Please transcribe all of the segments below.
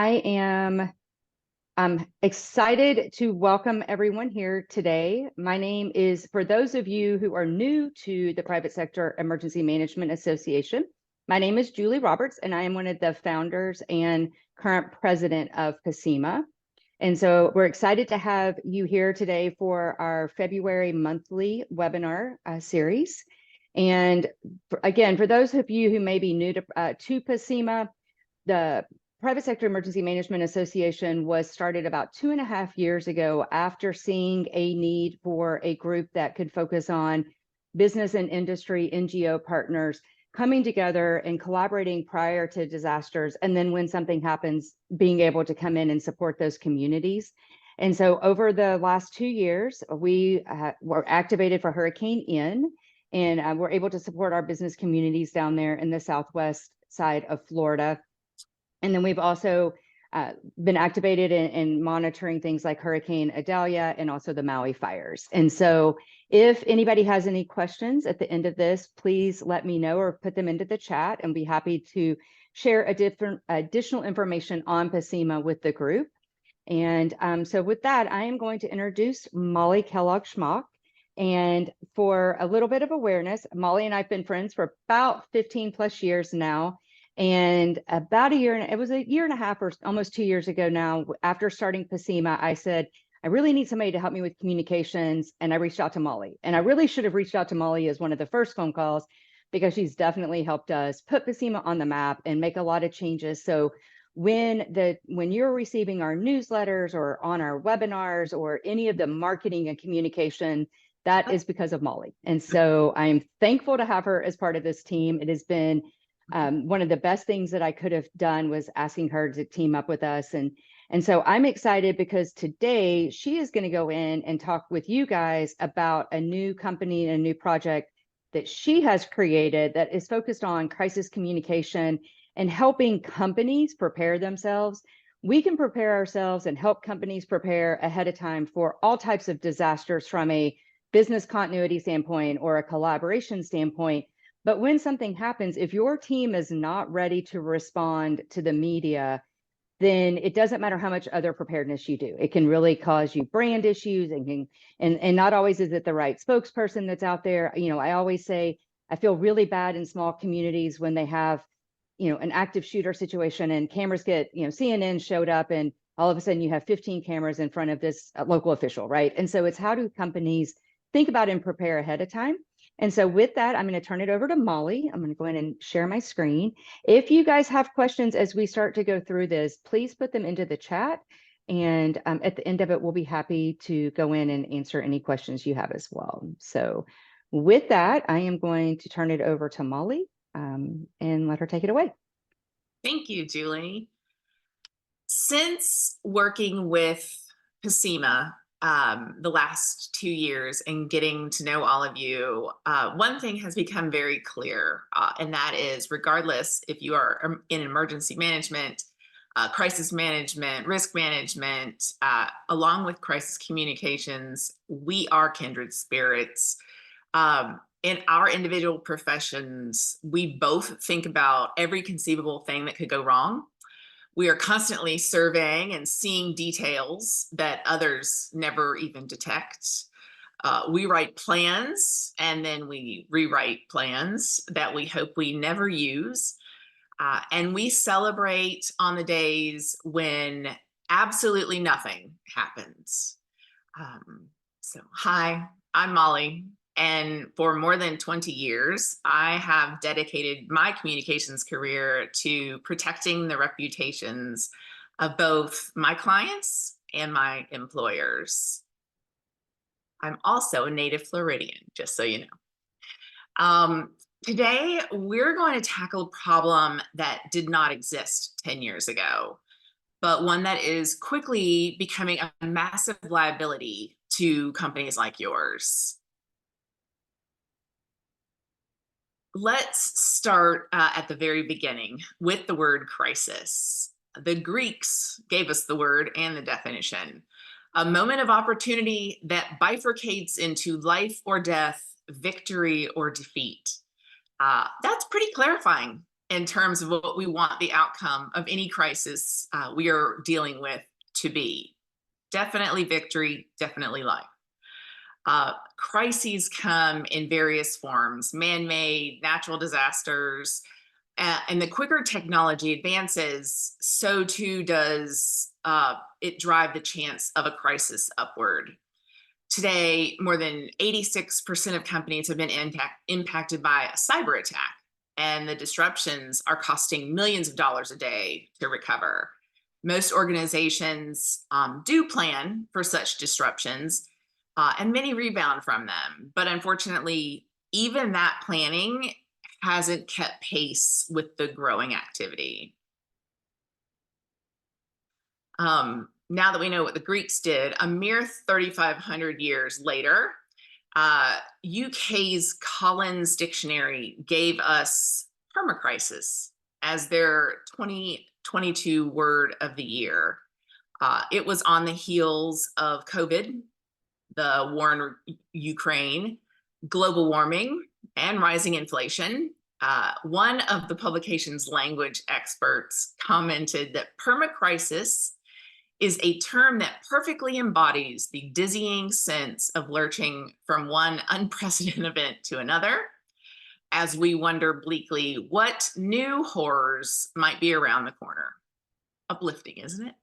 I'm excited to welcome everyone here today. My name is, for those of you who are new to the Private Sector Emergency Management Association, my name is Julie Roberts, and I am one of the founders and current president of PACEMA. And so we're excited to have you here today for our February monthly webinar series. And again, for those of you who may be new to PACEMA, the Private Sector Emergency Management Association was started about 2.5 years ago after seeing a need for a group that could focus on business and industry NGO partners coming together and collaborating prior to disasters, and then when something happens, being able to come in and support those communities. And so over the last 2 years, we were activated for Hurricane Ian, and we're able to support our business communities down there in the southwest side of Florida. And then we've also been activated in monitoring things like Hurricane Idalia and also the Maui fires. And so if anybody has any questions at the end of this, please let me know or put them into the chat, and be happy to share additional information on PACEMA with the group. And so with that, I am going to introduce Molly Kellogg-Schmock. And for a little bit of awareness, Molly and I have been friends for about 15 plus years now. And about it was a year and a half or almost 2 years ago now, after starting PACEMA, I said, I really need somebody to help me with communications. And I reached out to Molly. And I really should have reached out to Molly as one of the first phone calls, because she's definitely helped us put PACEMA on the map and make a lot of changes. So when you're receiving our newsletters or on our webinars or any of the marketing and communication, that is because of Molly. And so I'm thankful to have her as part of this team. It has been one of the best things that I could have done was asking her to team up with us. And so I'm excited because today she is going to go in and talk with you guys about a new company and a new project that she has created that is focused on crisis communication and helping companies prepare themselves. We can prepare ourselves and help companies prepare ahead of time for all types of disasters from a business continuity standpoint or a collaboration standpoint. But when something happens, if your team is not ready to respond to the media, then it doesn't matter how much other preparedness you do. It can really cause you brand issues, and not always is it the right spokesperson that's out there. You know, I always say I feel really bad in small communities when they have, an active shooter situation and cameras get, CNN showed up and all of a sudden you have 15 cameras in front of this local official, right? And so it's how do companies think about and prepare ahead of time? And so with that, I'm going to turn it over to Molly. I'm going to go in and share my screen. If you guys have questions as we start to go through this, please put them into the chat. And at the end of it, we'll be happy to go in and answer any questions you have as well. So with that, I am going to turn it over to Molly and let her take it away. Thank you, Julie. Since working with PACEMA the last 2 years and getting to know all of you, one thing has become very clear, and that is regardless if you are in emergency management, crisis management, risk management, along with crisis communications, we are kindred spirits. In our individual professions, we both think about every conceivable thing that could go wrong. We are constantly surveying and seeing details that others never even detect. We write plans and then we rewrite plans that we hope we never use. And we celebrate on the days when absolutely nothing happens. So hi, I'm Molly. And for more than 20 years, I have dedicated my communications career to protecting the reputations of both my clients and my employers. I'm also a native Floridian, just so you know. Today, we're going to tackle a problem that did not exist 10 years ago, but one that is quickly becoming a massive liability to companies like yours. Let's start at the very beginning with the word crisis. The Greeks gave us the word and the definition. A moment of opportunity that bifurcates into life or death, victory or defeat. That's pretty clarifying, in terms of what we want the outcome of any crisis we are dealing with to be. Definitely victory, definitely life. Crises come in various forms, man-made, natural disasters, and the quicker technology advances, so too does it drive the chance of a crisis upward. Today, more than 86% of companies have been impacted by a cyber attack, and the disruptions are costing millions of dollars a day to recover. Most organizations do plan for such disruptions, and many rebound from them. But unfortunately, even that planning hasn't kept pace with the growing activity. Now that we know what the Greeks did, a mere 3,500 years later, UK's Collins Dictionary gave us permacrisis as their 2022 word of the year. It was on the heels of COVID, the war in Ukraine, global warming, and rising inflation. One of the publication's language experts commented that permacrisis is a term that perfectly embodies the dizzying sense of lurching from one unprecedented event to another, as we wonder bleakly what new horrors might be around the corner. Uplifting, isn't it?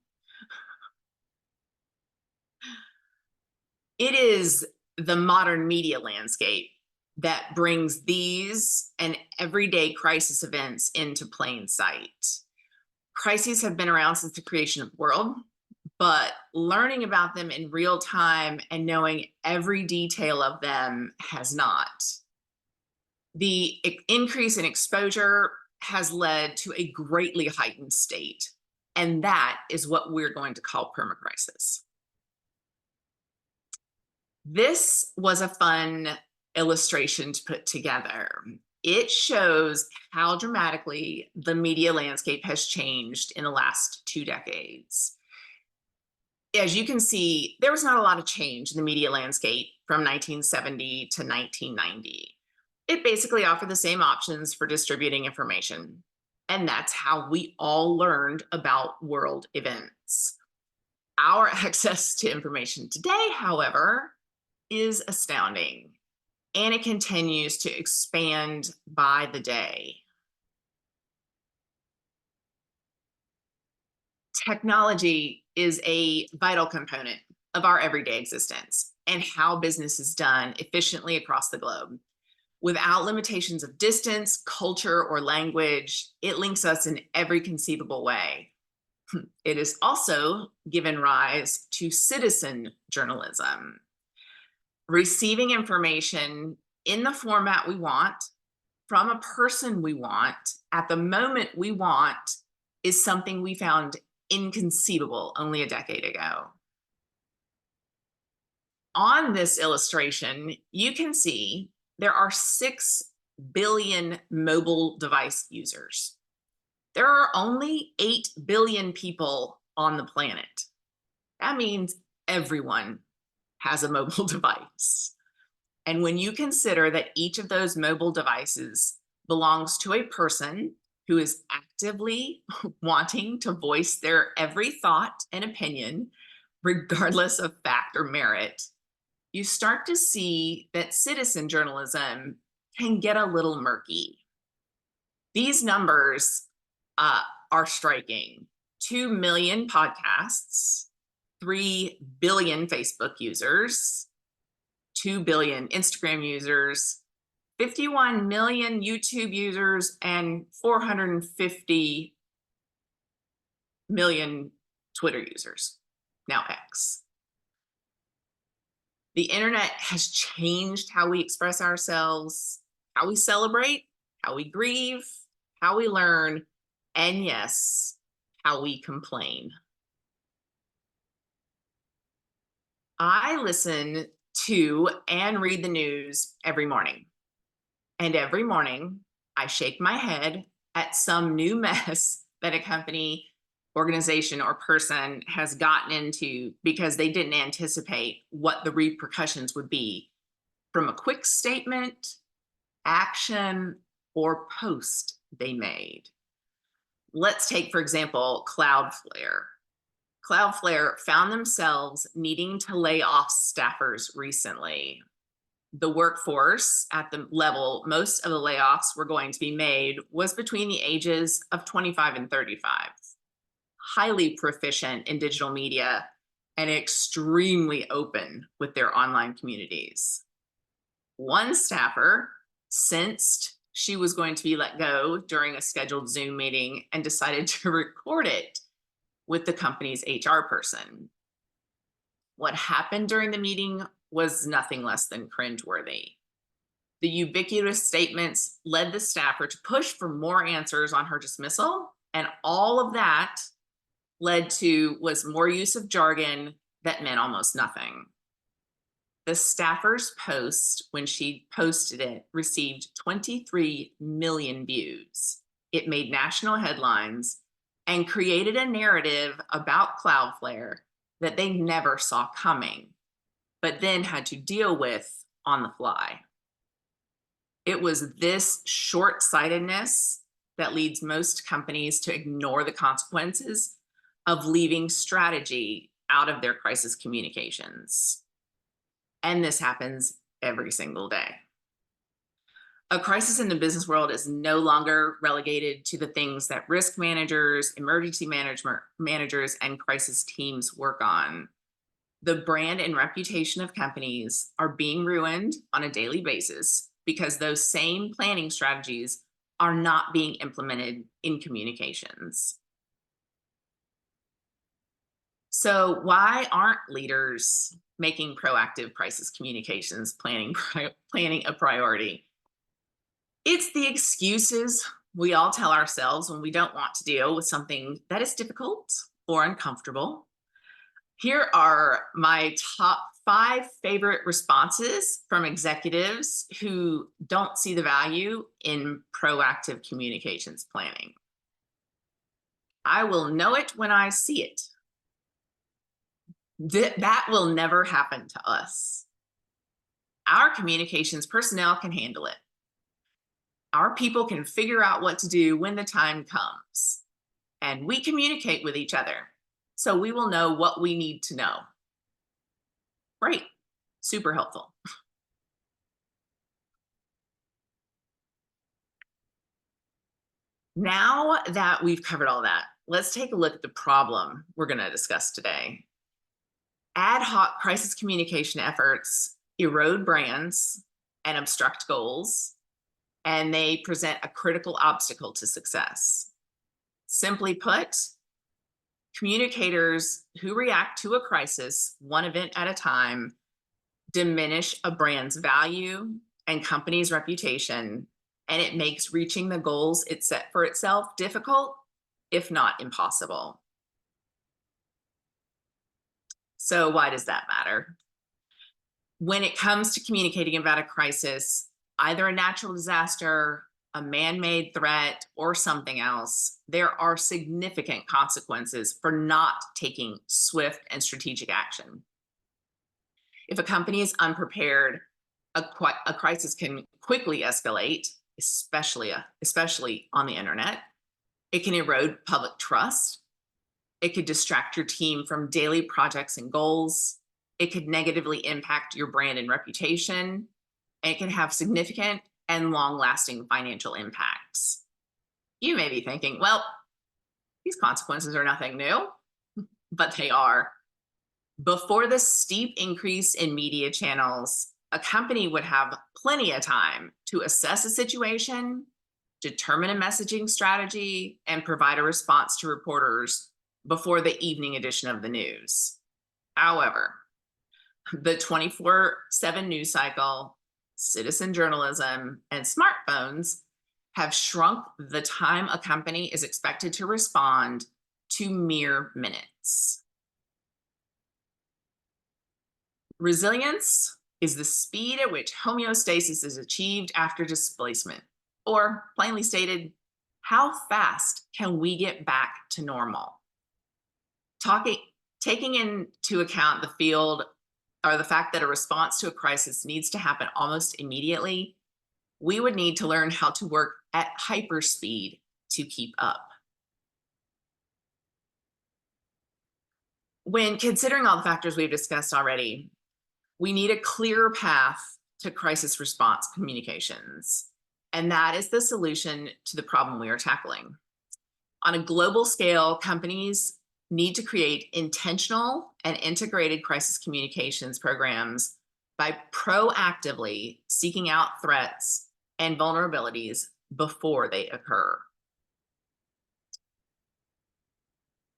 It is the modern media landscape that brings these and everyday crisis events into plain sight. Crises have been around since the creation of the world, but learning about them in real time and knowing every detail of them has not. The increase in exposure has led to a greatly heightened state, and that is what we're going to call permacrisis. This was a fun illustration to put together. It shows how dramatically the media landscape has changed in the last 2 decades. As you can see, there was not a lot of change in the media landscape from 1970 to 1990. It basically offered the same options for distributing information. And that's how we all learned about world events. Our access to information today, however, is astounding, and it continues to expand by the day. Technology is a vital component of our everyday existence and how business is done efficiently across the globe. Without limitations of distance, culture, or language, it links us in every conceivable way. It has also given rise to citizen journalism. Receiving information in the format we want, from a person we want, at the moment we want, is something we found inconceivable only a decade ago. On this illustration, you can see there are 6 billion mobile device users. There are only 8 billion people on the planet. That means everyone has a mobile device. And when you consider that each of those mobile devices belongs to a person who is actively wanting to voice their every thought and opinion, regardless of fact or merit, you start to see that citizen journalism can get a little murky. These numbers are striking. 2 million podcasts, 3 billion Facebook users, 2 billion Instagram users, 51 million YouTube users, and 450 million Twitter users, now X. The internet has changed how we express ourselves, how we celebrate, how we grieve, how we learn, and yes, how we complain. I listen to and read the news every morning. And every morning, I shake my head at some new mess that a company, organization, or person has gotten into because they didn't anticipate what the repercussions would be from a quick statement, action, or post they made. Let's take, for example, Cloudflare. Cloudflare found themselves needing to lay off staffers recently. The workforce at the level most of the layoffs were going to be made was between the ages of 25 and 35. Highly proficient in digital media and extremely open with their online communities. One staffer sensed she was going to be let go during a scheduled Zoom meeting and decided to record it with the company's HR person. What happened during the meeting was nothing less than cringeworthy. The ubiquitous statements led the staffer to push for more answers on her dismissal, and all of that led to was more use of jargon that meant almost nothing. The staffer's post, when she posted it, received 23 million views. It made national headlines and created a narrative about Cloudflare that they never saw coming, but then had to deal with on the fly. It was this short-sightedness that leads most companies to ignore the consequences of leaving strategy out of their crisis communications. And this happens every single day. A crisis in the business world is no longer relegated to the things that risk managers, emergency managers, and crisis teams work on. The brand and reputation of companies are being ruined on a daily basis because those same planning strategies are not being implemented in communications. So why aren't leaders making proactive crisis communications planning a priority? It's the excuses we all tell ourselves when we don't want to deal with something that is difficult or uncomfortable. Here are my top 5 favorite responses from executives who don't see the value in proactive communications planning. I will know it when I see it. That will never happen to us. Our communications personnel can handle it. Our people can figure out what to do when the time comes. And we communicate with each other, so we will know what we need to know. Great, super helpful. Now that we've covered all that, let's take a look at the problem we're going to discuss today. Ad hoc crisis communication efforts erode brands and obstruct goals, and they present a critical obstacle to success. Simply put, communicators who react to a crisis one event at a time diminish a brand's value and company's reputation, and it makes reaching the goals it set for itself difficult, if not impossible. So why does that matter? When it comes to communicating about a crisis, either a natural disaster, a man-made threat, or something else, there are significant consequences for not taking swift and strategic action. If a company is unprepared, a crisis can quickly escalate, especially on the internet. It can erode public trust. It could distract your team from daily projects and goals. It could negatively impact your brand and reputation. And it can have significant and long-lasting financial impacts. You may be thinking, well, these consequences are nothing new, but they are. Before the steep increase in media channels, a company would have plenty of time to assess a situation, determine a messaging strategy, and provide a response to reporters before the evening edition of the news. However, the 24/7 news cycle, citizen journalism, and smartphones have shrunk the time a company is expected to respond to mere minutes. Resilience is the speed at which homeostasis is achieved after displacement, or plainly stated, how fast can we get back to normal? Taking into account the field or the fact that a response to a crisis needs to happen almost immediately, we would need to learn how to work at hyperspeed to keep up. When considering all the factors we've discussed already, we need a clear path to crisis response communications, and that is the solution to the problem we are tackling. On a global scale, companies need to create intentional and integrated crisis communications programs by proactively seeking out threats and vulnerabilities before they occur.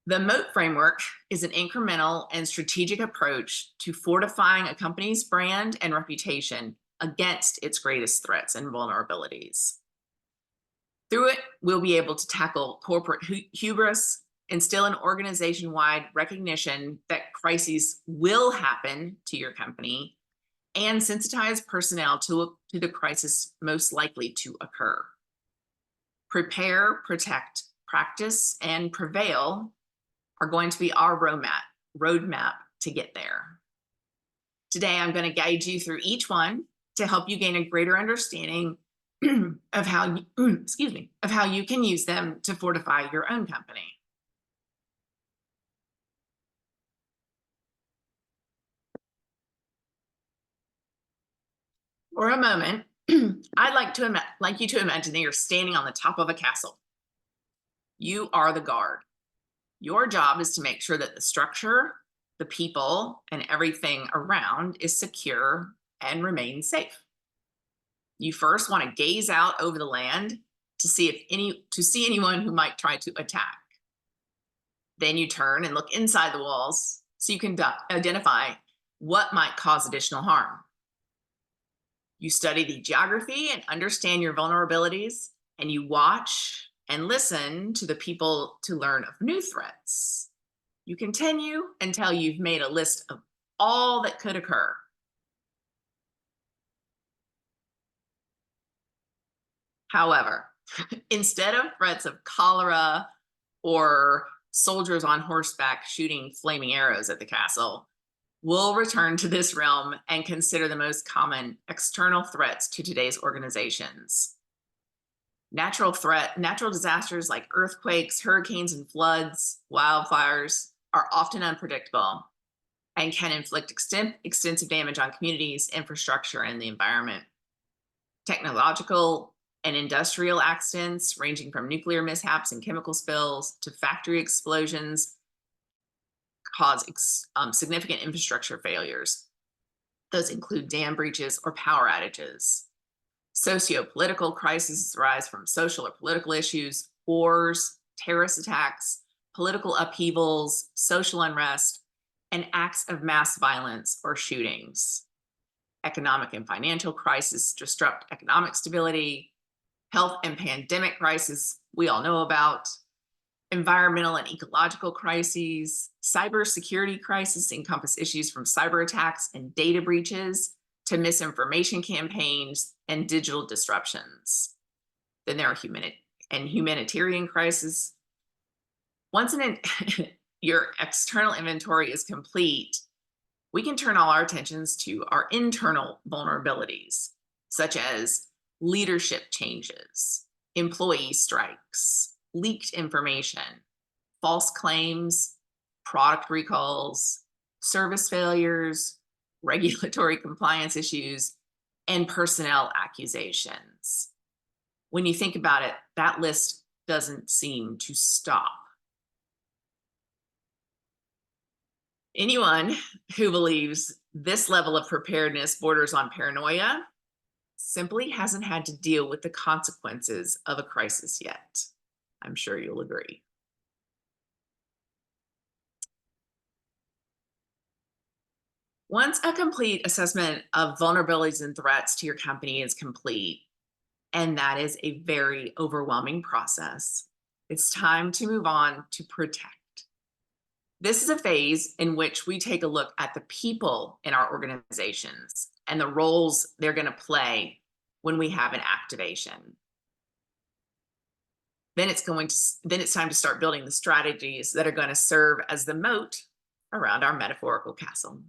The MOAT framework is an incremental and strategic approach to fortifying a company's brand and reputation against its greatest threats and vulnerabilities. Through it, we'll be able to tackle corporate hubris, instill an organization-wide recognition that crises will happen to your company, and sensitize personnel to the crisis most likely to occur. Prepare, protect, practice, and prevail are going to be our roadmap to get there. Today, I'm going to guide you through each one to help you gain a greater understanding of how you can use them to fortify your own company. For a moment, I'd like you to imagine that you're standing on the top of a castle. You are the guard. Your job is to make sure that the structure, the people, and everything around is secure and remains safe. You first want to gaze out over the land to see anyone who might try to attack. Then you turn and look inside the walls so you can identify what might cause additional harm. You study the geography and understand your vulnerabilities, and you watch and listen to the people to learn of new threats. You continue until you've made a list of all that could occur. However, instead of threats of cholera or soldiers on horseback shooting flaming arrows at the castle, we'll return to this realm and consider the most common external threats to today's organizations. Natural disasters like earthquakes, hurricanes, and floods, wildfires are often unpredictable and can inflict extensive damage on communities, infrastructure, and the environment. Technological and industrial accidents, ranging from nuclear mishaps and chemical spills to factory explosions, cause significant infrastructure failures. Those include dam breaches or power outages. Socio-political crises arise from social or political issues, wars, terrorist attacks, political upheavals, social unrest, and acts of mass violence or shootings. Economic and financial crises disrupt economic stability. Health and pandemic crises we all know about. Environmental and ecological crises. Cybersecurity crises encompass issues from cyber attacks and data breaches to misinformation campaigns and digital disruptions. Then there are humanitarian crises. Once your external inventory is complete, we can turn all our attentions to our internal vulnerabilities, such as leadership changes, employee strikes, leaked information, false claims, product recalls, service failures, regulatory compliance issues, and personnel accusations. When you think about it, that list doesn't seem to stop. Anyone who believes this level of preparedness borders on paranoia simply hasn't had to deal with the consequences of a crisis yet. I'm sure you'll agree. Once a complete assessment of vulnerabilities and threats to your company is complete, and that is a very overwhelming process, it's time to move on to protect. This is a phase in which we take a look at the people in our organizations and the roles they're going to play when we have an activation. Then it's time to start building the strategies that are going to serve as the moat around our metaphorical castle.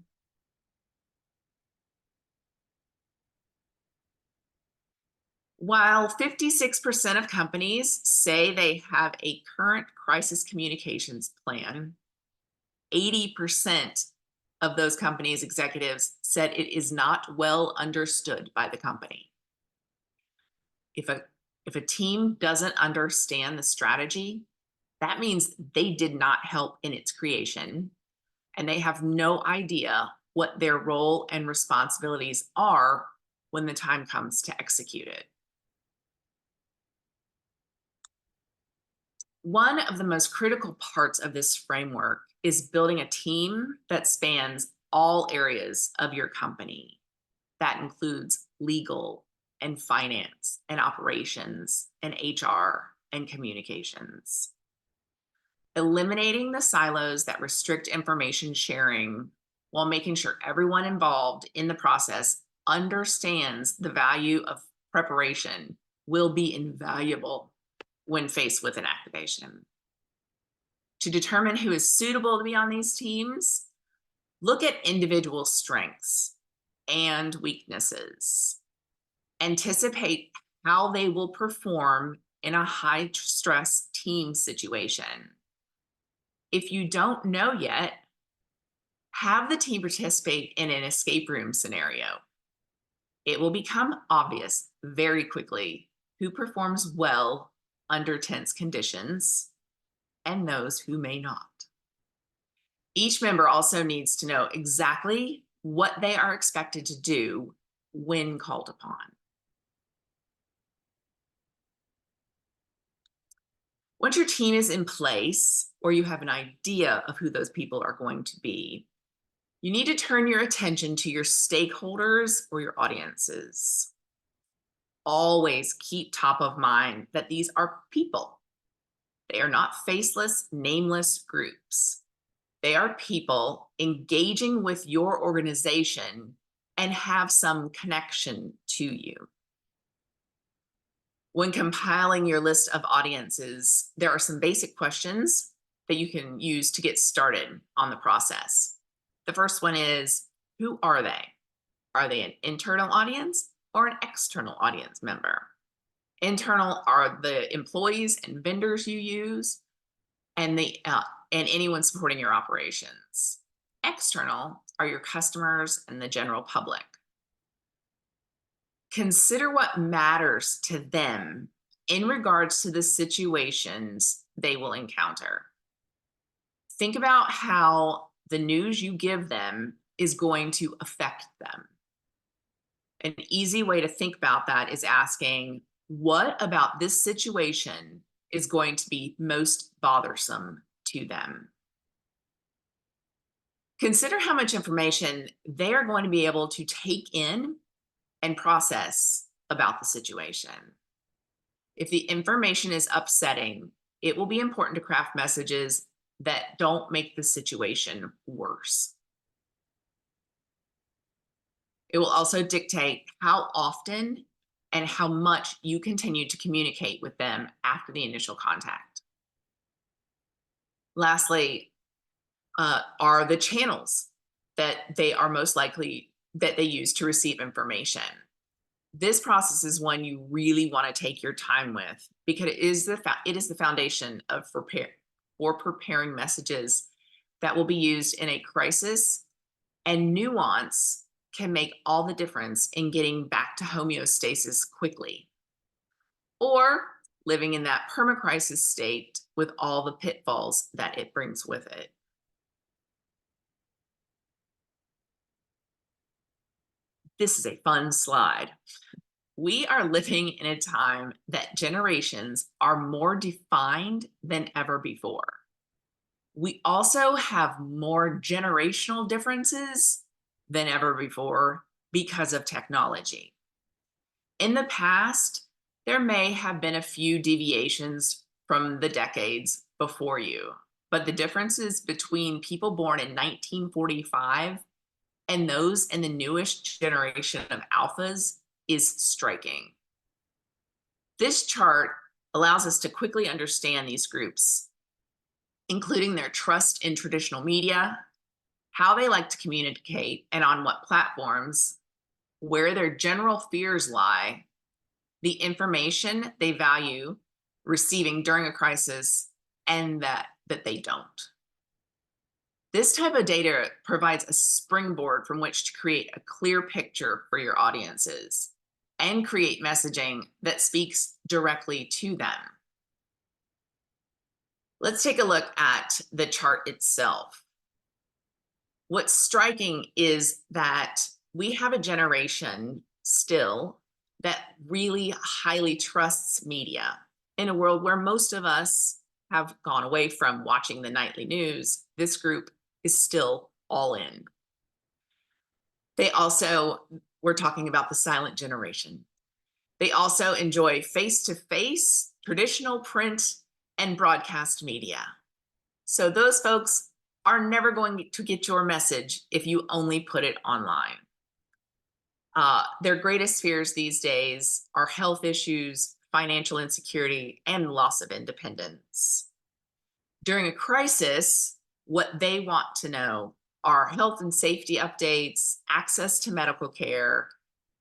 While 56% of companies say they have a current crisis communications plan, 80% of those companies' executives said it is not well understood by the company. If a team doesn't understand the strategy, that means they did not help in its creation, and they have no idea what their role and responsibilities are when the time comes to execute it. One of the most critical parts of this framework is building a team that spans all areas of your company. That includes legal and finance and operations and HR and communications. Eliminating the silos that restrict information sharing while making sure everyone involved in the process understands the value of preparation will be invaluable when faced with an activation. To determine who is suitable to be on these teams, look at individual strengths and weaknesses. Anticipate how they will perform in a high-stress team situation. If you don't know yet, have the team participate in an escape room scenario. It will become obvious very quickly who performs well under tense conditions and those who may not. Each member also needs to know exactly what they are expected to do when called upon. Once your team is in place, or you have an idea of who those people are going to be, you need to turn your attention to your stakeholders or your audiences. Always keep top of mind that these are people. They are not faceless, nameless groups. They are people engaging with your organization and have some connection to you. When compiling your list of audiences, there are some basic questions that you can use to get started on the process. The first one is, who are they? Are they an internal audience or an external audience member? Internal are the employees and vendors you use, and anyone supporting your operations. External are your customers and the general public. Consider what matters to them in regards to the situations they will encounter. Think about how the news you give them is going to affect them. An easy way to think about that is asking, what about this situation is going to be most bothersome to them? Consider how much information they are going to be able to take in and process about the situation. If the information is upsetting, it will be important to craft messages that don't make the situation worse. It will also dictate how often and how much you continue to communicate with them after the initial contact. Lastly, are the channels that they are most likely that they use to receive information. This process is one you really want to take your time with, because it is the foundation of preparing messages that will be used in a crisis, and nuance can make all the difference in getting back to homeostasis quickly, or living in that permacrisis state with all the pitfalls that it brings with it. This is a fun slide. We are living in a time that generations are more defined than ever before. We also have more generational differences than ever before because of technology. In the past, there may have been a few deviations from the decades before you, but the differences between people born in 1945 and those in the newest generation of alphas is striking. This chart allows us to quickly understand these groups, including their trust in traditional media, how they like to communicate and on what platforms, where their general fears lie, the information they value receiving during a crisis and that they don't. This type of data provides a springboard from which to create a clear picture for your audiences and create messaging that speaks directly to them. Let's take a look at the chart itself. What's striking is that we have a generation still that really highly trusts media in a world where most of us have gone away from watching the nightly news. This group is still all in. We're talking about the silent generation. They also enjoy face-to-face, traditional print, and broadcast media. So those folks are never going to get your message if you only put it online. Their greatest fears these days are health issues, financial insecurity, and loss of independence. During a crisis, what they want to know are health and safety updates, access to medical care,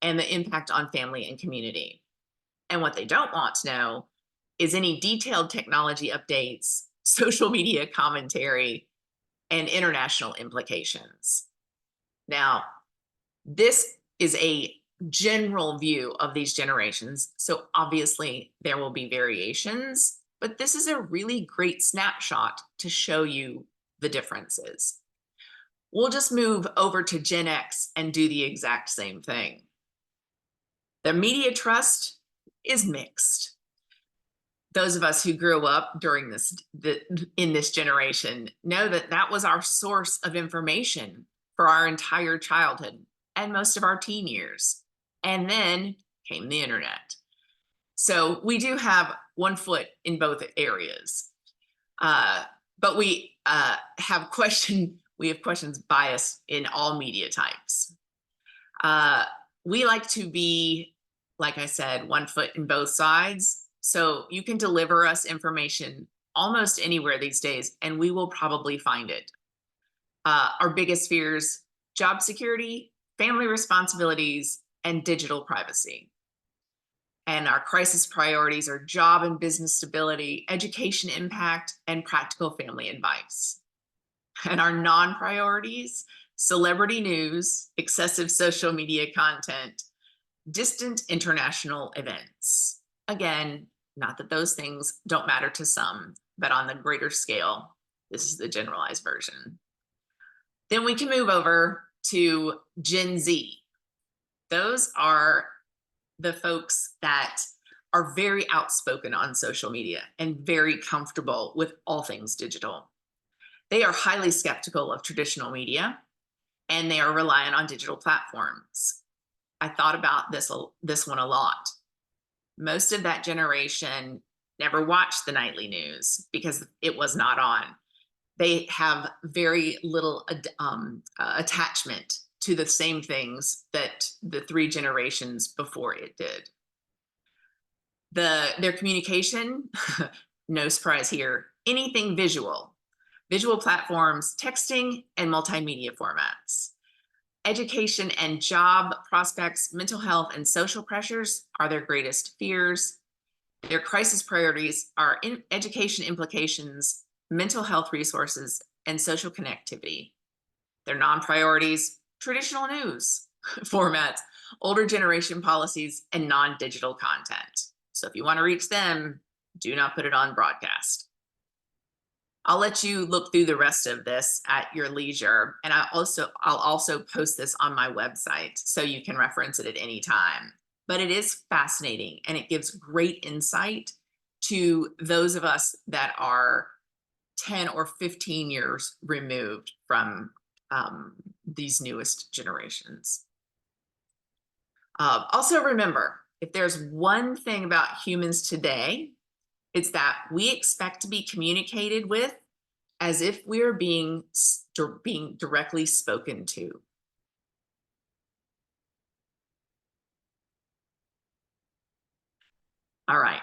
and the impact on family and community. And what they don't want to know is any detailed technology updates, social media commentary, and international implications. Now, this is a general view of these generations, so obviously there will be variations, but this is a really great snapshot to show you the differences. We'll just move over to Gen X and do the exact same thing. The media trust is mixed. Those of us who grew up during in this generation know that that was our source of information for our entire childhood and most of our teen years. And then came the internet. So we do have one foot in both areas. But we have questions bias in all media types. We like to be, like I said, one foot in both sides. So you can deliver us information almost anywhere these days, and we will probably find it. Our biggest fears: job security, family responsibilities, and digital privacy. And our crisis priorities are job and business stability, education impact, and practical family advice. And our non-priorities: celebrity news, excessive social media content, distant international events. Again, not that those things don't matter to some, but on the greater scale, this is the generalized version. Then we can move over to Gen Z. Those are the folks that are very outspoken on social media and very comfortable with all things digital. They are highly skeptical of traditional media, and they are reliant on digital platforms. I thought about this one a lot. Most of that generation never watched the nightly news because it was not on. They have very little attachment to the same things that the 3 generations before it did. Their communication, no surprise here, anything visual platforms, texting, and multimedia formats. Education and job prospects, mental health, and social pressures are their greatest fears. Their crisis priorities are in education implications, mental health resources, and social connectivity. Their non-priorities: traditional news formats, older generation policies, and non-digital content. So if you want to reach them, do not put it on broadcast. I'll let you look through the rest of this at your leisure, and I'll also post this on my website so you can reference it at any time. But it is fascinating, and it gives great insight to those of us that are 10 or 15 years removed from these newest generations. Also remember, if there's one thing about humans today, it's that we expect to be communicated with as if we are being directly spoken to. All right.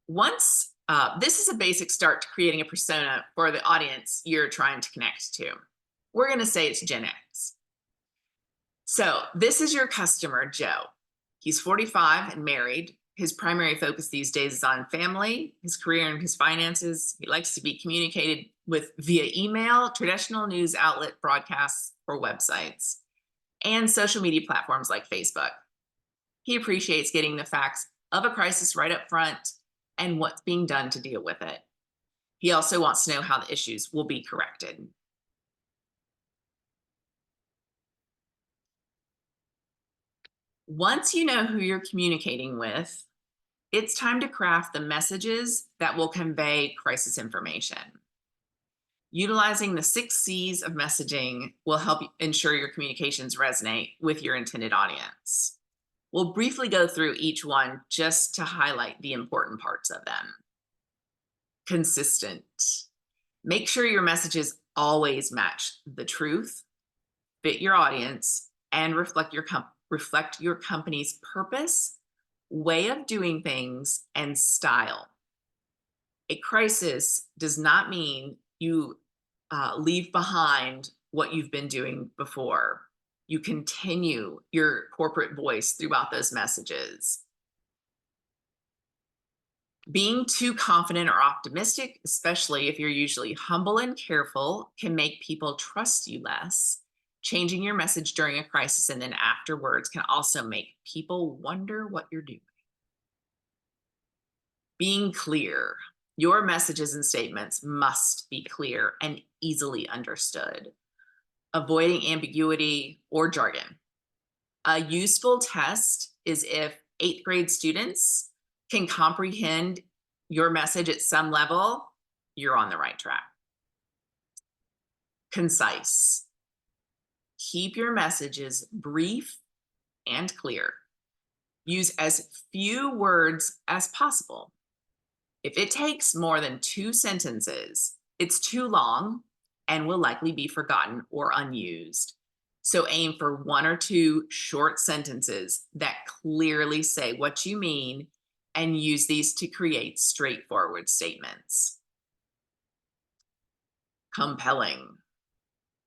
Once this is a basic start to creating a persona for the audience you're trying to connect to. We're going to say it's Gen X. So this is your customer, Joe. He's 45 and married. His primary focus these days is on family, his career, and his finances. He likes to be communicated with via email, traditional news outlet broadcasts, or websites, and social media platforms like Facebook. He appreciates getting the facts of a crisis right up front and what's being done to deal with it. He also wants to know how the issues will be corrected. Once you know who you're communicating with, it's time to craft the messages that will convey crisis information. Utilizing the 6 C's of messaging will help ensure your communications resonate with your intended audience. We'll briefly go through each one just to highlight the important parts of them. Consistent. Make sure your messages always match the truth, fit your audience, and reflect your company's purpose, way of doing things, and style. A crisis does not mean you leave behind what you've been doing before. You continue your corporate voice throughout those messages. Being too confident or optimistic, especially if you're usually humble and careful, can make people trust you less. Changing your message during a crisis and then afterwards can also make people wonder what you're doing. Being clear. Your messages and statements must be clear and easily understood. Avoiding ambiguity or jargon. A useful test is if 8th grade students can comprehend your message at some level, you're on the right track. Concise. Keep your messages brief and clear. Use as few words as possible. If it takes more than 2 sentences, it's too long and will likely be forgotten or unused. So aim for 1 or 2 short sentences that clearly say what you mean and use these to create straightforward statements. Compelling.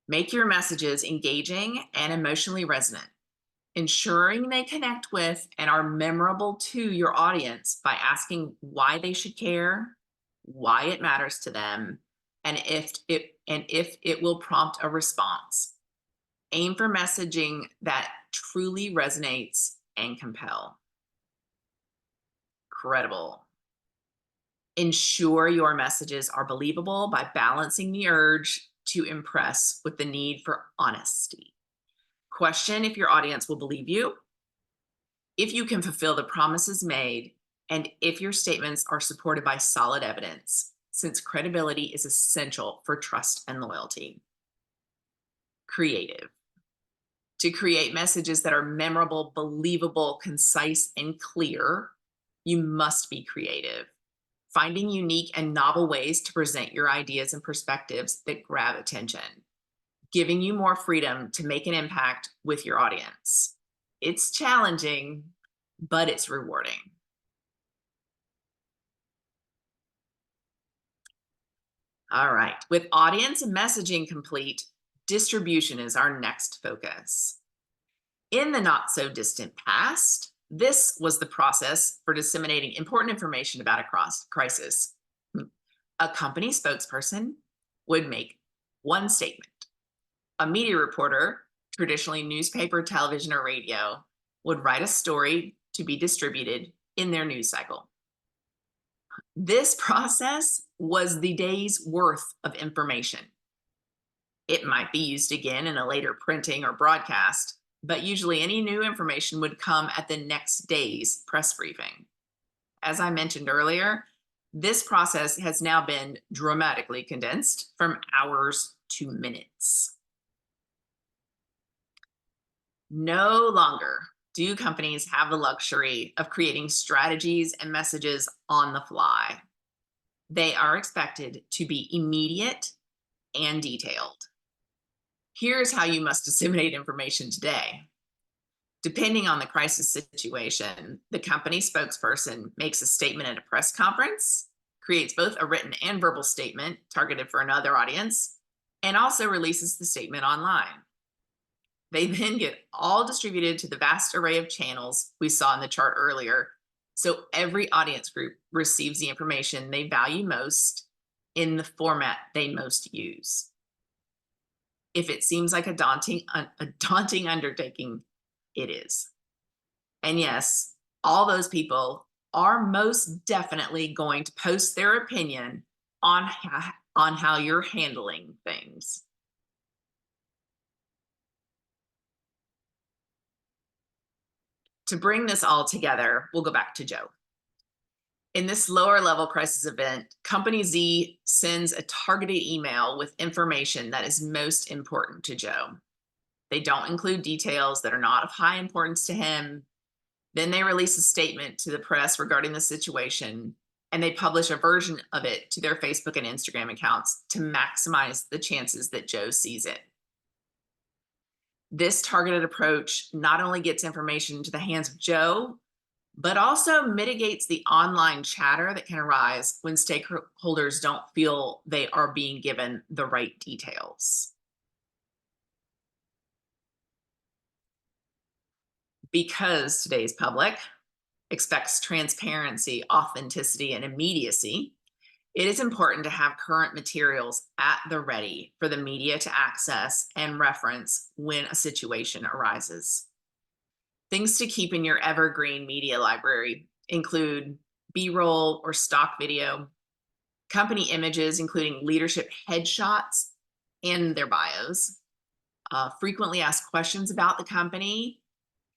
Make your messages engaging and emotionally resonant, ensuring they connect with and are memorable to your audience by asking why they should care, why it matters to them, and if it will prompt a response. Aim for messaging that truly resonates and compel. Credible. Ensure your messages are believable by balancing the urge to impress with the need for honesty. Question if your audience will believe you, if you can fulfill the promises made, and if your statements are supported by solid evidence, since credibility is essential for trust and loyalty. Creative. To create messages that are memorable, believable, concise, and clear, you must be creative, finding unique and novel ways to present your ideas and perspectives that grab attention, giving you more freedom to make an impact with your audience. It's challenging, but it's rewarding. All right, with audience and messaging complete, distribution is our next focus. In the not so distant past, this was the process for disseminating important information about a crisis. A company spokesperson would make one statement. A media reporter, traditionally newspaper, television, or radio, would write a story to be distributed in their news cycle. This process was the day's worth of information. It might be used again in a later printing or broadcast, but usually any new information would come at the next day's press briefing. As I mentioned earlier, this process has now been dramatically condensed from hours to minutes. No longer do companies have the luxury of creating strategies and messages on the fly. They are expected to be immediate and detailed. Here's how you must disseminate information today. Depending on the crisis situation, the company spokesperson makes a statement at a press conference, creates both a written and verbal statement targeted for another audience, and also releases the statement online. They then get all distributed to the vast array of channels we saw in the chart earlier So every audience group receives the information they value most in the format they most use. If it seems like a daunting undertaking, it is. And yes, all those people are most definitely going to post their opinion on how you're handling things. To bring this all together, we'll go back to Joe. In this lower level crisis event, Company Z sends a targeted email with information that is most important to Joe. They don't include details that are not of high importance to him. Then they release a statement to the press regarding the situation, and they publish a version of it to their Facebook and Instagram accounts to maximize the chances that Joe sees it. This targeted approach not only gets information into the hands of Joe, but also mitigates the online chatter that can arise when stakeholders don't feel they are being given the right details. Because today's public expects transparency, authenticity, and immediacy, it is important to have current materials at the ready for the media to access and reference when a situation arises. Things to keep in your evergreen media library include B-roll or stock video, company images, including leadership headshots and their bios, frequently asked questions about the company,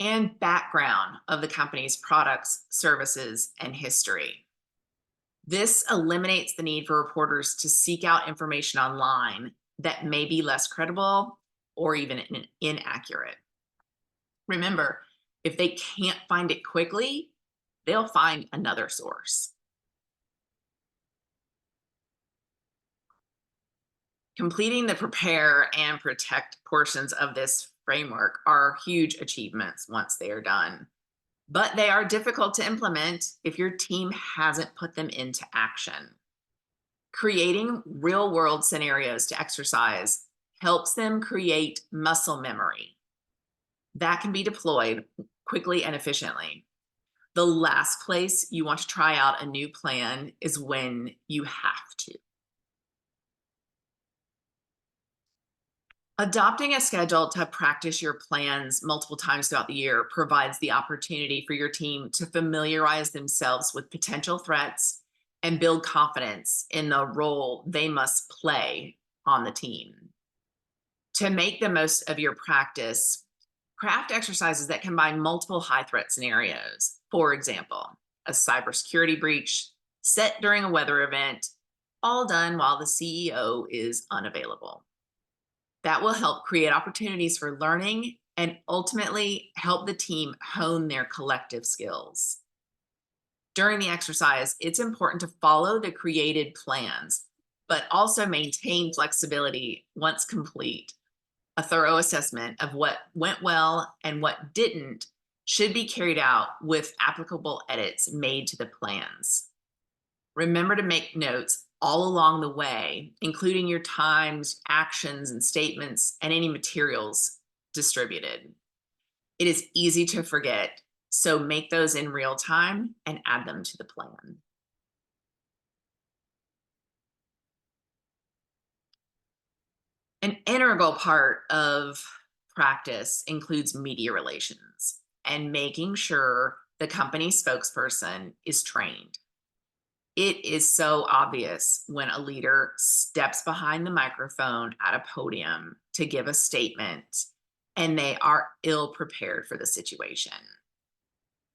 and background of the company's products, services, and history. This eliminates the need for reporters to seek out information online that may be less credible or even inaccurate. Remember, if they can't find it quickly, they'll find another source. Completing the prepare and protect portions of this framework are huge achievements once they are done, but they are difficult to implement if your team hasn't put them into action. Creating real-world scenarios to exercise helps them create muscle memory that can be deployed quickly and efficiently. The last place you want to try out a new plan is when you have to. Adopting a schedule to practice your plans multiple times throughout the year provides the opportunity for your team to familiarize themselves with potential threats and build confidence in the role they must play on the team. To make the most of your practice, craft exercises that combine multiple high threat scenarios. For example, a cybersecurity breach set during a weather event, all done while the CEO is unavailable. That will help create opportunities for learning and ultimately help the team hone their collective skills. During the exercise, it's important to follow the created plans, but also maintain flexibility once complete. A thorough assessment of what went well and what didn't should be carried out with applicable edits made to the plans. Remember to make notes all along the way, including your times, actions, and statements, and any materials distributed. It is easy to forget, so make those in real time and add them to the plan. An integral part of practice includes media relations and making sure the company spokesperson is trained. It is so obvious when a leader steps behind the microphone at a podium to give a statement and they are ill prepared for the situation.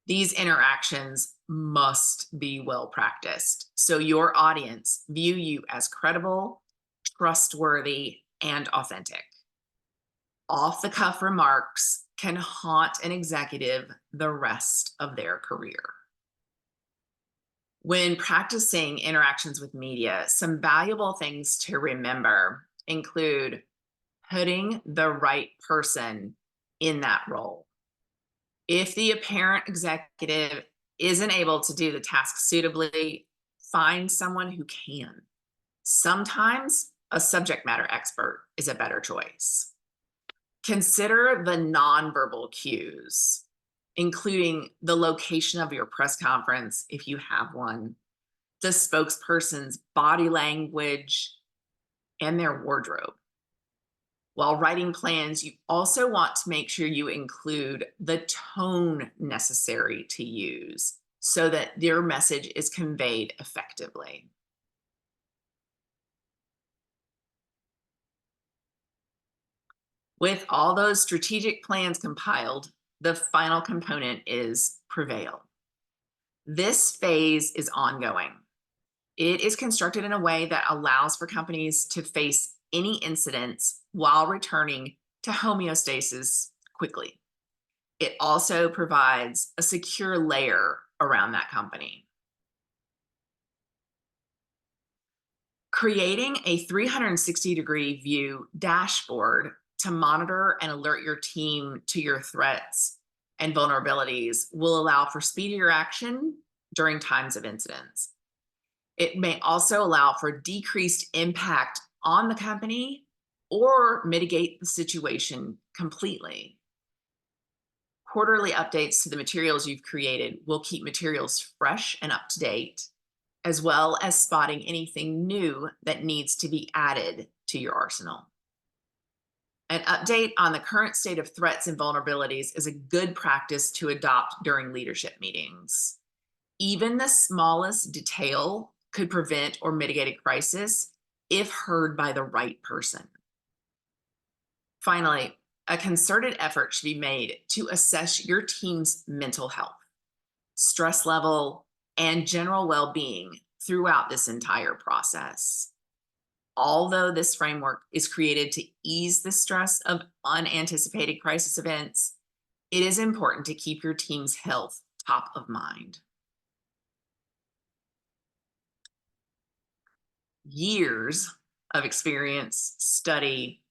These interactions must be well practiced so your audience view you as credible, trustworthy, and authentic. Off-the-cuff remarks can haunt an executive the rest of their career. When practicing interactions with media, some valuable things to remember include putting the right person in that role. If the apparent executive isn't able to do the task suitably, find someone who can. Sometimes a subject matter expert is a better choice. Consider the nonverbal cues. including the location of your press conference, if you have one, the spokesperson's body language, and their wardrobe. While writing plans, you also want to make sure you include the tone necessary to use so that your message is conveyed effectively. With all those strategic plans compiled, the final component is prevail. This phase is ongoing. It is constructed in a way that allows for companies to face any incidents while returning to homeostasis quickly. It also provides a secure layer around that company. Creating a 360-degree view dashboard to monitor and alert your team to your threats and vulnerabilities will allow for speedier action during times of incidents. It may also allow for decreased impact on the company or mitigate the situation completely. Quarterly updates to the materials you've created will keep materials fresh and up to date, as well as spotting anything new that needs to be added to your arsenal. An update on the current state of threats and vulnerabilities is a good practice to adopt during leadership meetings. Even the smallest detail could prevent or mitigate a crisis if heard by the right person. Finally, a concerted effort should be made to assess your team's mental health, stress level, and general well-being throughout this entire process. Although this framework is created to ease the stress of unanticipated crisis events, it is important to keep your team's health top of mind. Years of experience, study,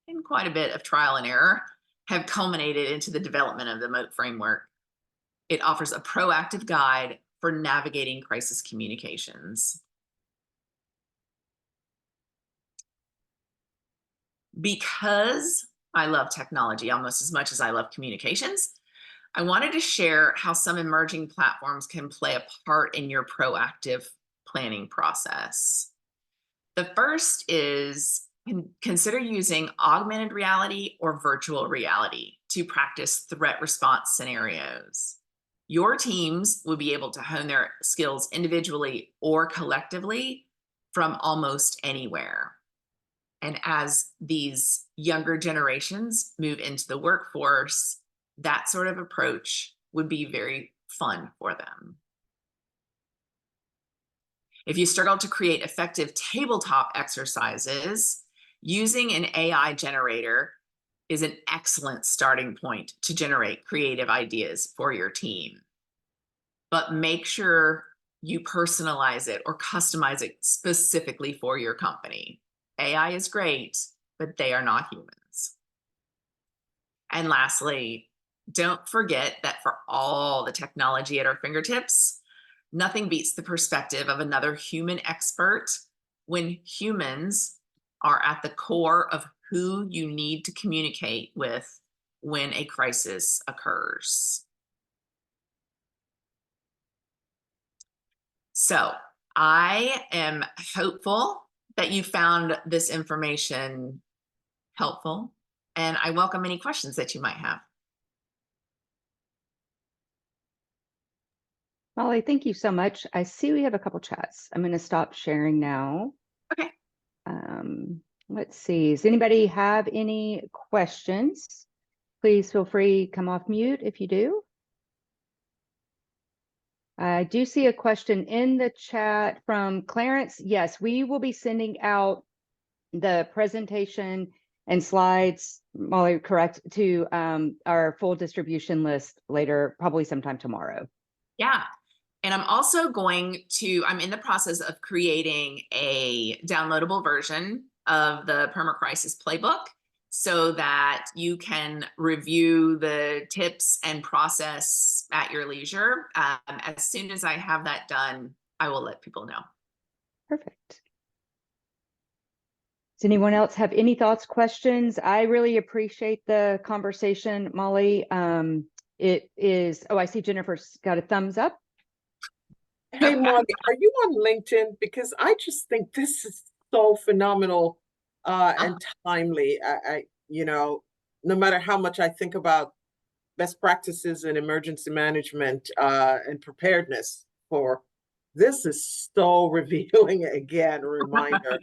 and quite a bit of trial and error have culminated into the development of the MOAT framework. It offers a proactive guide for navigating crisis communications. Because I love technology almost as much as I love communications, I wanted to share how some emerging platforms can play a part in your proactive planning process. The first is consider using augmented reality or virtual reality to practice threat response scenarios. Your teams will be able to hone their skills individually or collectively from almost anywhere. And as these younger generations move into the workforce, that sort of approach would be very fun for them. If you struggle to create effective tabletop exercises, using an AI generator is an excellent starting point to generate creative ideas for your team. But make sure you personalize it or customize it specifically for your company. AI is great, but they are not humans. And lastly, don't forget that for all the technology at our fingertips, nothing beats the perspective of another human expert when humans are at the core of who you need to communicate with when a crisis occurs. So I am hopeful that you found this information helpful, and I welcome any questions that you might have. Molly, thank you so much. I see we have a couple chats. I'm going to stop sharing now. Okay. Let's see. Does anybody have any questions? Please feel free to come off mute if you do. I do see a question in the chat from Clarence. Yes, we will be sending out the presentation and slides, Molly, correct, to our full distribution list later, probably sometime tomorrow. Yeah. And I'm also I'm in the process of creating a downloadable version of the Permacrisis Playbook so that you can review the tips and process at your leisure. As soon as I have that done, I will let people know. Perfect. Does anyone else have any thoughts, questions? I really appreciate the conversation, Molly. It is, oh, I see Jennifer's got a thumbs up. Hey, Molly, are you on LinkedIn? Because I just think this is so phenomenal and timely. No matter how much I think about best practices in emergency management and preparedness for this is so revealing again, a reminder.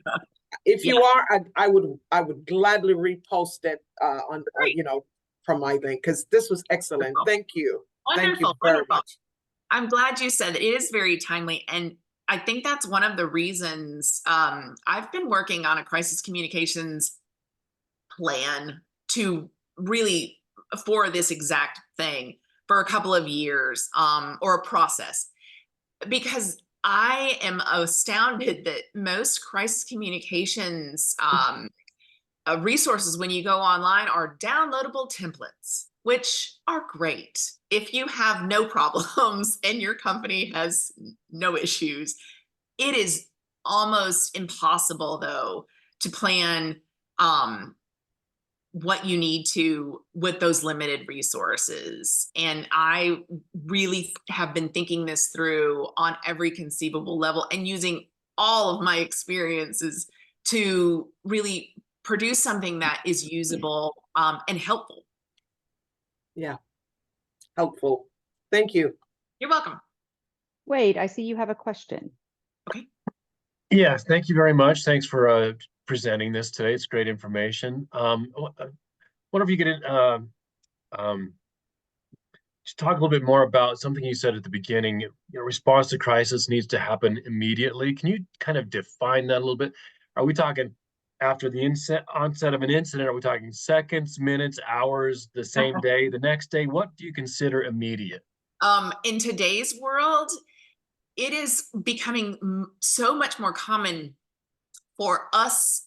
If you are, I would gladly repost it from my link because this was excellent. Thank you. Thank you very much. I'm glad you said that. It is very timely. And I think that's one of the reasons I've been working on a crisis communications plan to really for this exact thing for a couple of years or a process, because I am astounded that most crisis communications resources, when you go online, are downloadable templates, which are great if you have no problems and your company has no issues. It is almost impossible, though, to plan what you need to with those limited resources. And I really have been thinking this through on every conceivable level and using all of my experiences to really produce something that is usable and helpful. Yeah, helpful. Thank you. You're welcome. Wade, I see you have a question. Okay. Yes, thank you very much. Thanks for presenting this today. It's great information. Wonder if you could just talk a little bit more about something you said at the beginning. Response to crisis needs to happen immediately. Can you kind of define that a little bit? Are we talking after the onset of an incident? Are we talking seconds, minutes, hours, the same day, the next day? What do you consider immediate? In today's world, it is becoming so much more common for us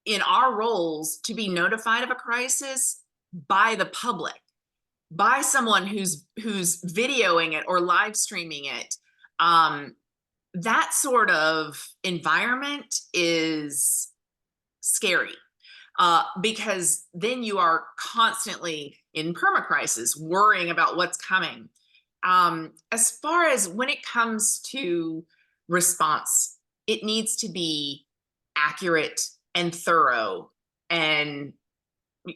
in our roles to be notified of a crisis by the public, by someone who's videoing it or live streaming it. That sort of environment is scary because then you are constantly in permacrisis, worrying about what's coming. As far as when it comes to response, it needs to be accurate and thorough and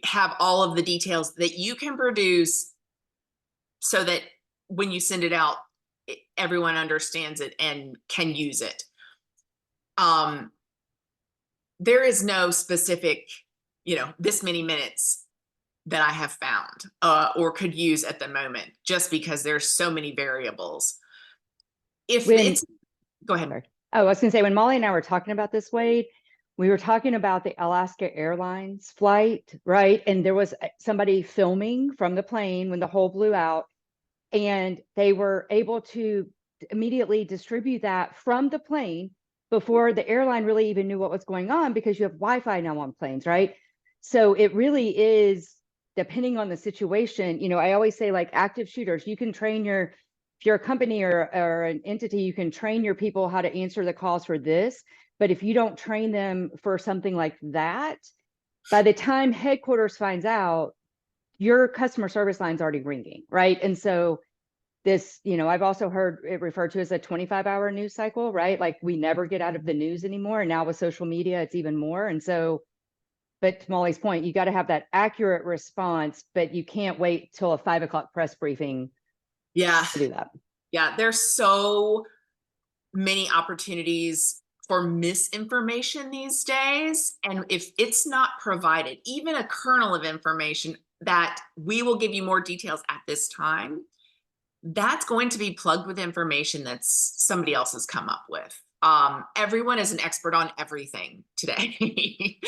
have all of the details that you can produce so that when you send it out, everyone understands it and can use it. There is no specific, this many minutes that I have found or could use at the moment, just because there's so many variables. Go ahead. Oh, I was gonna say, when Molly and I were talking about this, Wade, we were talking about the Alaska Airlines flight, right? And there was somebody filming from the plane when the hole blew out, and they were able to immediately distribute that from the plane before the airline really even knew what was going on, because you have Wi-Fi now on planes, right? So it really is, depending on the situation, I always say, like, active shooters, you can train if you're a company or an entity, you can train your people how to answer the calls for this. But if you don't train them for something like that, by the time headquarters finds out, your customer service line's already ringing, right? And so this, I've also heard it referred to as a 25-hour news cycle, right? Like, we never get out of the news anymore. And now with social media, it's even more. And so, but to Molly's point, you got to have that accurate response, but you can't wait till a 5 o'clock press briefing to do that. Yeah, there's so many opportunities for misinformation these days. And if it's not provided, even a kernel of information that we will give you more details at this time, that's going to be plugged with information that's somebody else has come up with. Everyone is an expert on everything today.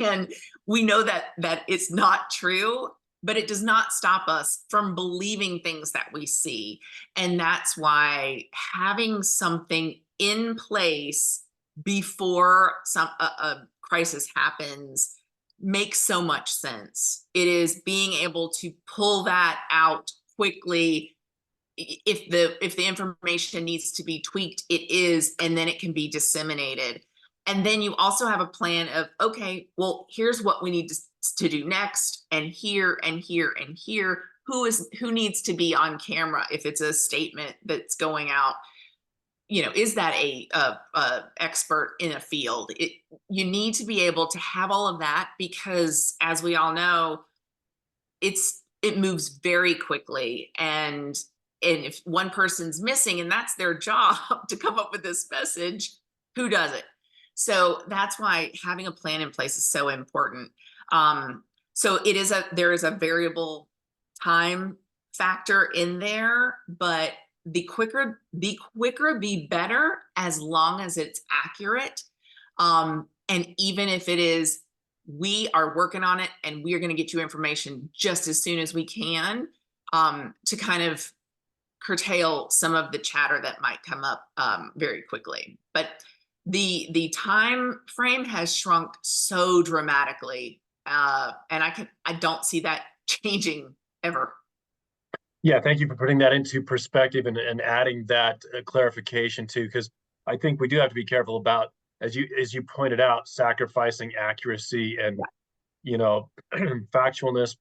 And we know that it's not true, but it does not stop us from believing things that we see. And that's why having something in place before a crisis happens makes so much sense. It is being able to pull that out quickly. If the information needs to be tweaked, it is, and then it can be disseminated. And then you also have a plan of, okay, well, here's what we need to do next, and here and here and here. who needs to be on camera if it's a statement that's going out. You know, is that a expert in a field? You need to be able to have all of that, because as we all know, it moves very quickly, and if one person's missing and that's their job to come up with this message, who does it? So that's why having a plan in place is so important. So there is a variable time factor in there, but the quicker, the better, as long as it's accurate. And even if it is, we are working on it and we are going to get you information just as soon as we can, to kind of curtail some of the chatter that might come up very quickly. But the time frame has shrunk so dramatically, and I don't see that changing ever. Yeah, thank you for putting that into perspective and adding that clarification too, because I think we do have to be careful about, as you pointed out, sacrificing accuracy and factualness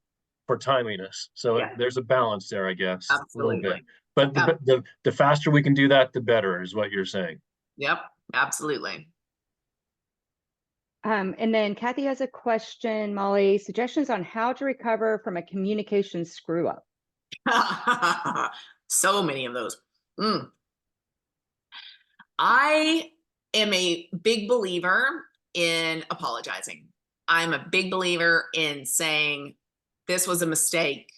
for timeliness. So Yeah. there's a balance there, I guess, a little bit. Absolutely. But Yeah. the faster we can do that, the better, is what you're saying. Yep, absolutely. And then Kathy has a question, Molly, suggestions on how to recover from a communication screw up. So many of those. I am a big believer in apologizing. I'm a big believer in saying, this was a mistake,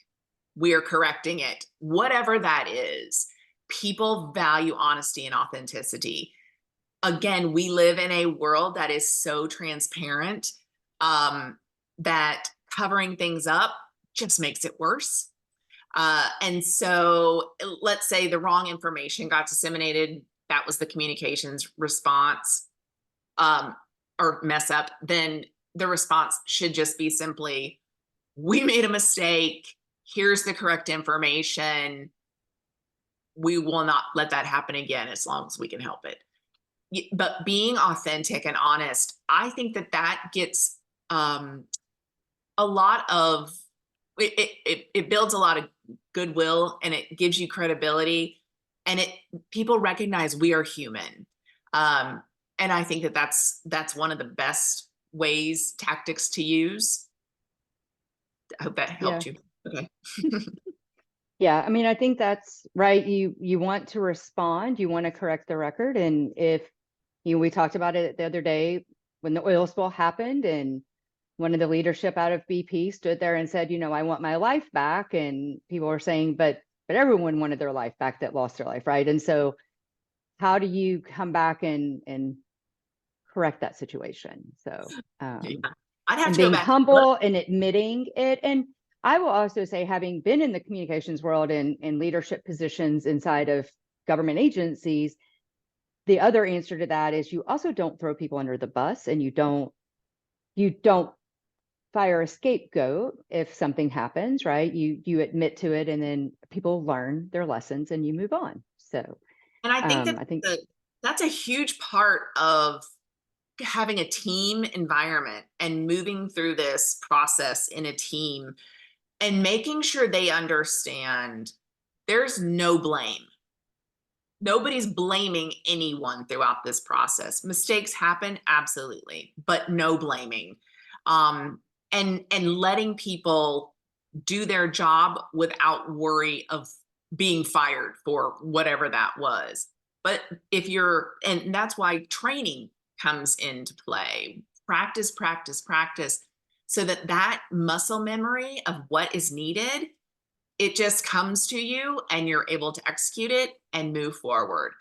we're correcting it, whatever that is. People value honesty and authenticity. Again, we live in a world that is so transparent, that covering things up just makes it worse. And so let's say the wrong information got disseminated, that was the communications response, or mess up, then the response should just be simply, we made a mistake, here's the correct information, we will not let that happen again as long as we can help it. But being authentic and honest, I think that gets a lot of, it builds a lot of goodwill, and it gives you credibility, and people recognize we are human. And I think that's one of the best tactics to use. I hope that helped you. Okay. Yeah, I mean, I think that's right. You want to respond, you want to correct the record. And if we talked about it the other day when the oil spill happened, and one of the leadership out of BP stood there and said, I want my life back. And people were saying, but everyone wanted their life back that lost their life, right? And so how do you come back and correct that situation? So Yeah. I'd have and to go being back humble and admitting it. And I will also say, having been in the communications world and in leadership positions inside of government agencies, the other answer to that is you also don't throw people under the bus, and you don't fire a scapegoat if something happens, right? You admit to it, and then people learn their lessons and you move on. So, and I think that's a huge part of having a team environment and moving through this process in a team, and making sure they understand there's no blame. Nobody's blaming anyone throughout this process. Mistakes happen, absolutely, but no blaming. And letting people do their job without worry of being fired for whatever that was. But and that's why training comes into play. Practice, practice, practice, so that muscle memory of what is needed, it just comes to you and you're able to execute it and move forward.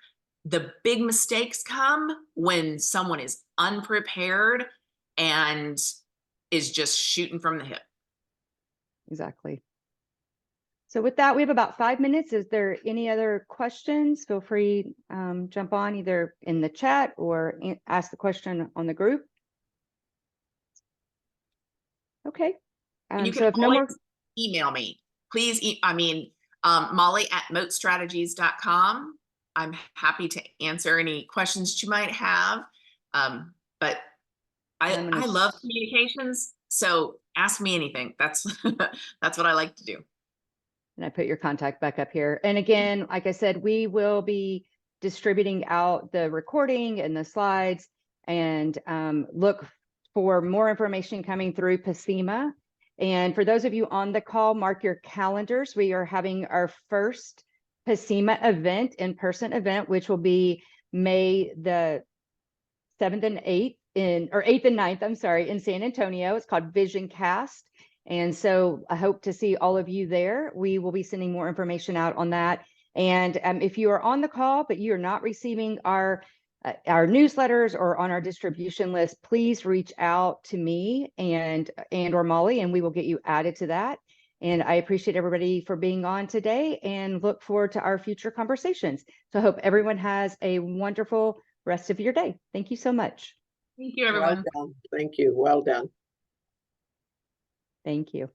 The big mistakes come when someone is unprepared and is just shooting from the hip. Exactly. So with that, we have about 5 minutes. Is there any other questions? Feel free, jump on either in the chat or ask the question on the group. Okay. You So can if no more, email me, please. Molly@moatstrategies.com. I'm happy to answer any questions you might have. But I love communications, so ask me anything. That's what I like to do. And I put your contact back up here. And again, like I said, we will be distributing out the recording and the slides, and look for more information coming through PASEMA. And for those of you on the call, mark your calendars. We are having our first PASEMA event, in-person event, which will be May the 7th and 8th or 8th and 9th, I'm sorry, in San Antonio. It's called Vision Cast. And so I hope to see all of you there. We will be sending more information out on that. And if you are on the call, but you are not receiving our newsletters or on our distribution list, please reach out to me and or Molly, and we will get you added to that. And I appreciate everybody for being on today and look forward to our future conversations. So I hope everyone has a wonderful rest of your day. Thank you so much. Thank you, everyone. Well done. Thank you. Well done. Thank you.